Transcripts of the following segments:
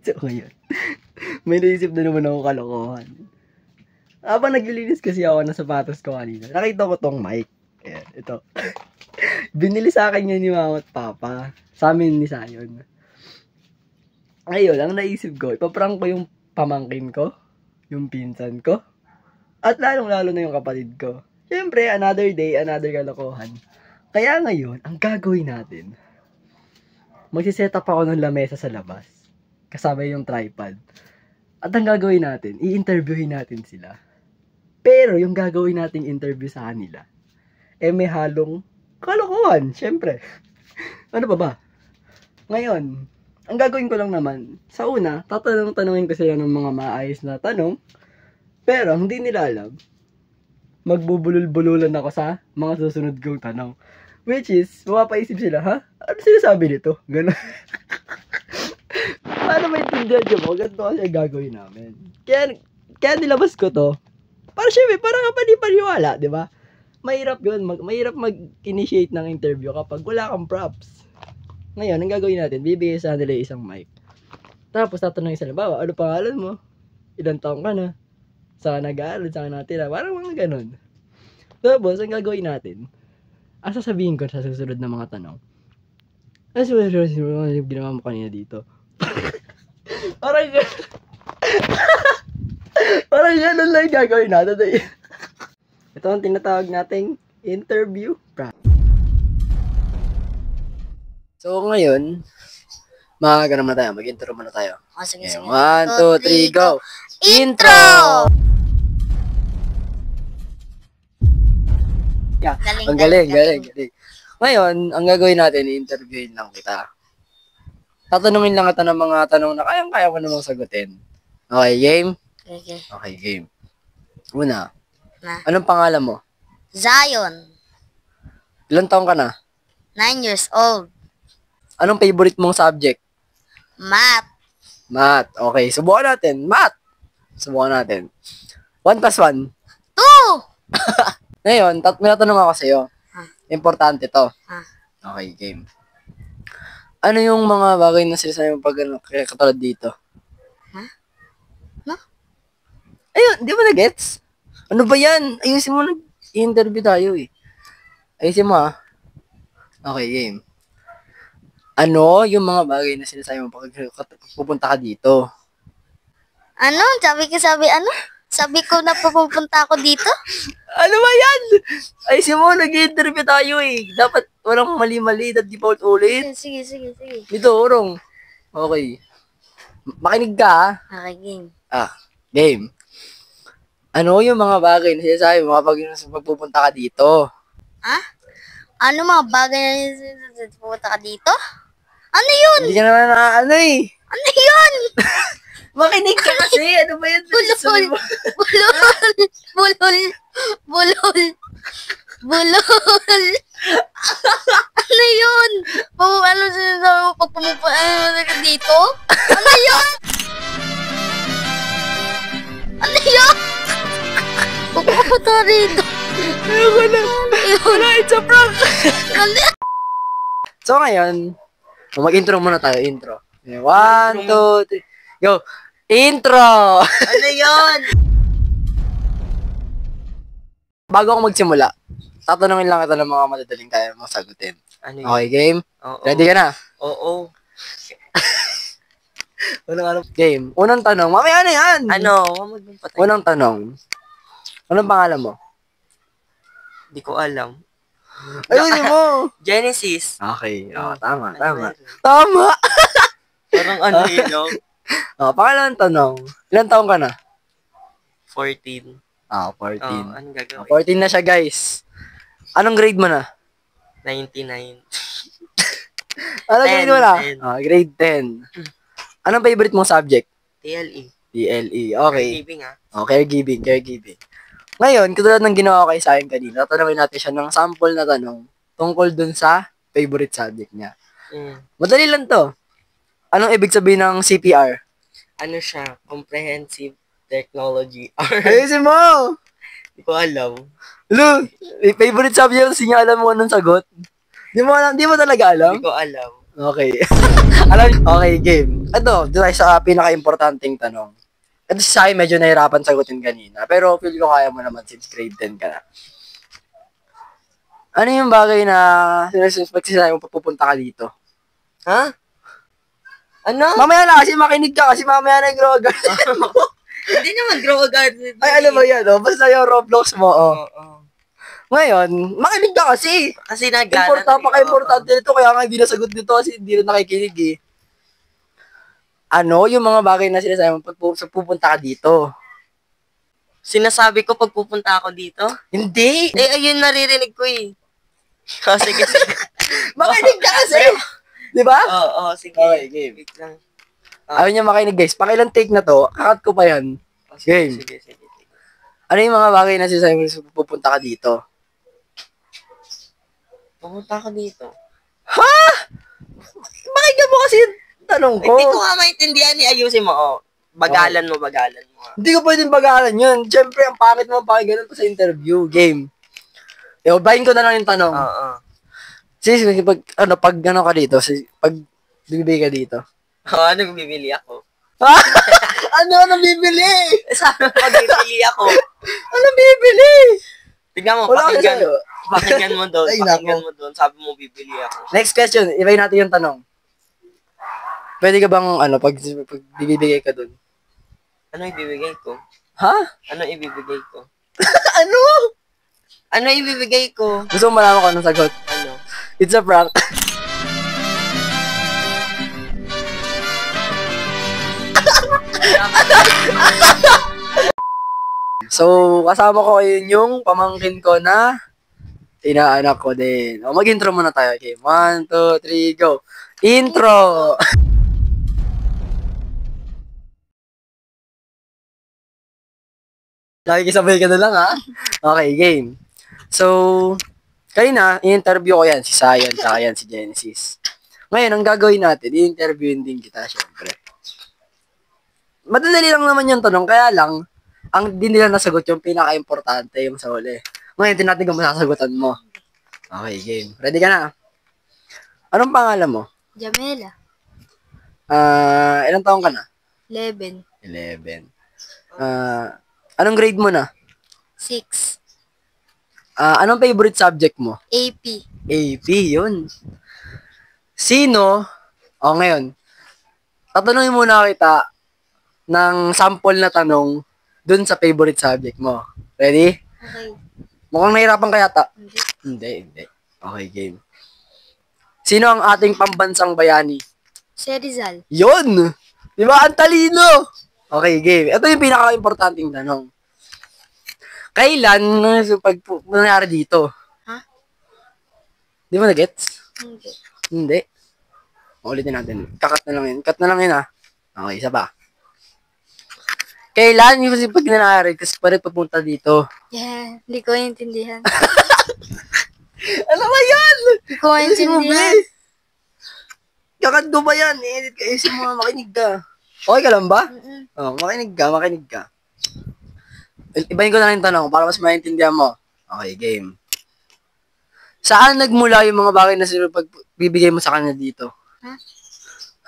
So, ngayon, may naisip na naman ako kalokohan. Habang naglilinis kasi ako ng sapatos ko kanina, nakita ko tong mic. Ayan, ito. Binili sa akin yan ni Mama at Papa. Sa amin ni Sayon. Ngayon, ang naisip ko, ipaprank ko yung pamangkin ko, yung pinsan ko, at lalong-lalo na yung kapatid ko. Siyempre, another day, another kalokohan. Kaya ngayon, ang gagawin natin, magsiset up ako ng lamesa sa labas. Kasama yung tripod. At ang gagawin natin, i-interviewin natin sila. Pero yung gagawin nating interview sa kanila, may halong kalokohan, siyempre. Ano pa ba? Ngayon, ang gagawin ko lang naman, sa una, tatanungin ko sila ng mga maayos na tanong, pero hindi nila alam, magbubulol-bululan ako sa mga susunod kong tanong. Which is, mapapaisip sila, ha? Ano sinasabi nito? Gano'n. Paano maintindihan nyo mo? Ganito kasi ang gagawin namin. Kaya nilabas ko to. Para syempre, parang kapani-paniwala, di ba? Mahirap yun. Mahirap mag-initiate ng interview kapag wala kang props. Ngayon, ang gagawin natin, bibigay sa nila isang mic. Tapos, tatanungin sila, bawa, ano pangalan mo? Ilang taong ka na? Saan ka nag-aaral? Saan ka natira? Parang mga ganun. Tapos, ang gagawin natin, sasabihin ko sa susunod na mga tanong. Yung ginawa mo kanina dito. Parang gano'n. Parang gano'n lang gagawin natin. Ito ang tinatawag nating interview practice. So ngayon, mag-ano muna tayo, mag-intro muna tayo. Sige. 1, 2, 3, go! Intro! Yeah, ang galing. Ngayon, ang gagawin natin, i-interviewin lang kita. Tatanungin lang kita ng mga tanong na kayang-kaya ko namang sagutin. Okay, game? Okay. Okay, game. Una, Na. anong pangalan mo? Zion. Ilang taong ka na? 9 years old. Anong favorite mong subject? Math. Math. Okay, subukan natin. Math! Subukan natin. 1 plus 1. 2! Ngayon, may natanong ako sa'yo. Importante to. Okay, game. Ano yung mga bagay na sinasabi mo pag katulad dito? No? Ayun, di mo na-gets? Ano ba yan? Ayusin mo, nag-interview tayo eh. Ayusin mo Okay, game. Ano yung mga bagay na sinasabi mo pag pupunta ka dito? Ano? Sabi ko na pupunta ako dito? Ano ba yan? Ayusin mo, nag-interview tayo eh. Dapat walang mali-mali, default ulit. Sige. Dito, urong. Okay. Makinig ka Okay, game. Game. Ano yung mga bagay na sinasabi mo kapag pupunta ka dito? Ano mga bagay na pupunta ka dito? Ano yun? Hindi ka naman ano eh. Ano yun? Makinig ka kasi. Ano ba yan? Bulol. Ano yun? Ano sinasabi mo pag pumupunta ka dito? Ano yun? Ano yun? Pupunta rito. Ayoko na. Wala, it's a prank. So ngayon, mag-intro muna tayo. Intro. 1, 2, 3. Go. Intro! Ano yun? Bago ako magsimula, tatanungin lang kita ng mga madadaling kaya mong sagutin. Ano yun? Okay, game? Oo. Ready ka na? Oo. Game. Unang tanong. Mamaya na yan! Ano? Patay. Unang tanong. Anong pangalan mo? Hindi ko alam. Ayun mo! Genesis. Okay. Ano Tama. Parang ano yun, no? Pangalan ng tanong. Ilan taong ka na? 14. 14. Anong gagawin? 14 na siya, guys. Anong grade mo na? 99. Anong 10, grade mo na? 10. Grade 10. Anong favorite mong subject? TLE. TLE. Okay. Caregiving, Caregiving. Ngayon, katulad ng ginawa ko kay Sayon kanina, tatanungin natin siya ng sample na tanong tungkol dun sa favorite subject niya. Madali lang to. Anong ibig sabihin ng CPR? Ano siya? Comprehensive Technology. Ayusin mo! Hindi ko alam. Favorite subject kasi niya alam mo anong sagot? Di mo talaga alam? Hindi ko alam. Okay. Okay, game. Ito, dito tayo sa pinaka-importanting tanong. Ito sa akin, medyo nahirapan sagutin kanina. Pero feel ko kaya mo naman since grade 10 ka na. Ano yung bagay na pagsisabi mo pupunta ka dito? Ha? Ano? Mamaya na kasi makinig ka kasi mamaya na yung grow garden. Hindi naman grow garden. Ay, alam mo yan, oh. Basta yung Roblox mo, oh. Oo. Ngayon, makinig ka kasi. Kasi nagana. Importante nito, kaya nga hindi nasagot nito kasi hindi na nakikinig eh. Ano yung mga bagay na sinasabi mo pag pupunta ka dito? Sinasabi ko pag pupunta ako dito? Hindi! Eh, ayun naririnig ko eh. Oh, sige, sige. Makinig ka kasi! Di ba? Oo, sige. Okay, game. Wait lang. Ayaw niya makinig guys. Pakilang take na to, kakat ko pa yan. Oh, sige, Game. sige, sige. Ano yung mga bagay na sinasabi mo pupunta ka dito? Pupunta ako dito. Ha? Pakinggan mo kasi yung tanong ko. Hindi ko nga maintindihan ni ayusin mo. Oh. Bagalan mo, bagalan mo. Hindi ko pwedeng bagalan yun. Siyempre, ang pangit mo pakinggan pa sa interview. Game. Bahin ko na lang yung tanong. Oo. Sige, pag ka dito, pag bibigay ka dito. Oh, ano bibili ako? Ano bibili? Sana pag bibili ako. Ano bibili? Tignan mo, Wala ka pakinggan. sa'yo. Pakinggan mo doon. Ay, Pakinggan nako. mo doon. Sabi mo bibili ako. Next question, ibahin natin yung tanong. Pwede ka bang, pag bibigay ka dun? Ano ibibigay ko? Ha? Ano ibibigay ko? Ano? Ano ibibigay ko? Gusto mo malaman ko anong sagot? Ano? It's a prank. So, kasama ko yun yung pamangkin ko na inaanak ko din. O, mag-intro muna tayo. Okay, 1, 2, 3, go. Intro! Nakikisabay ka na lang, ha? Okay, game. So, kanina, i-interview ko yan, si Sayan, tsaka yan, si Genesis. Ngayon, ang gagawin natin, i-interviewin din kita, syempre. Madali lang naman yung tanong, kaya lang, ang di nila nasagot yung pinaka-importante yung sa huli. Ngayon, din natin kung masasagutan mo. Okay, game. Ready ka na? Anong pangalan mo? Jamela. Ilang taong ka na? 11. 11. Anong grade mo na? 6. Anong favorite subject mo? AP. AP, yun. Sino? Ngayon, tatanungin muna kita ng sample na tanong dun sa favorite subject mo. Ready? Okay. Mukhang nahirapan ka yata. Hindi. Hindi. Okay, game. Sino ang ating pambansang bayani? Si Rizal. Yun! Di ba? Ang talino! Okay, game. Ito yung pinaka-importanting tanong. Kailan pag nangyari dito? Ha? Di mo na-gets? Hindi. Hindi. Ulitin natin. Kakat na lang yun. Cut na lang yun, ha? Okay, isa pa. Kailan yung kasi pag nangyari, kasi pa rin papunta dito? Yeah, hindi ko intindihan. Ano ba yan? Hindi ko intindihan. Kakat ko ba yan? I-edit ka. Isin mo, makinig ka. Okay ka lang ba? Mm-mm. Makinig ka. Ibahin ko na lang yung tanong para mas maintindihan mo. Okay, game. Saan nagmula yung mga bagay na pagbibigay mo sa kanya dito? Ha?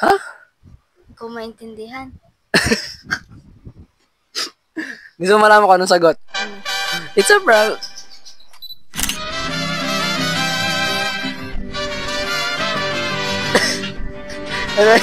Ha? Hindi ko maintindihan. Gusto mo malaman ko anong sagot? Ano? It's a prank. Ano?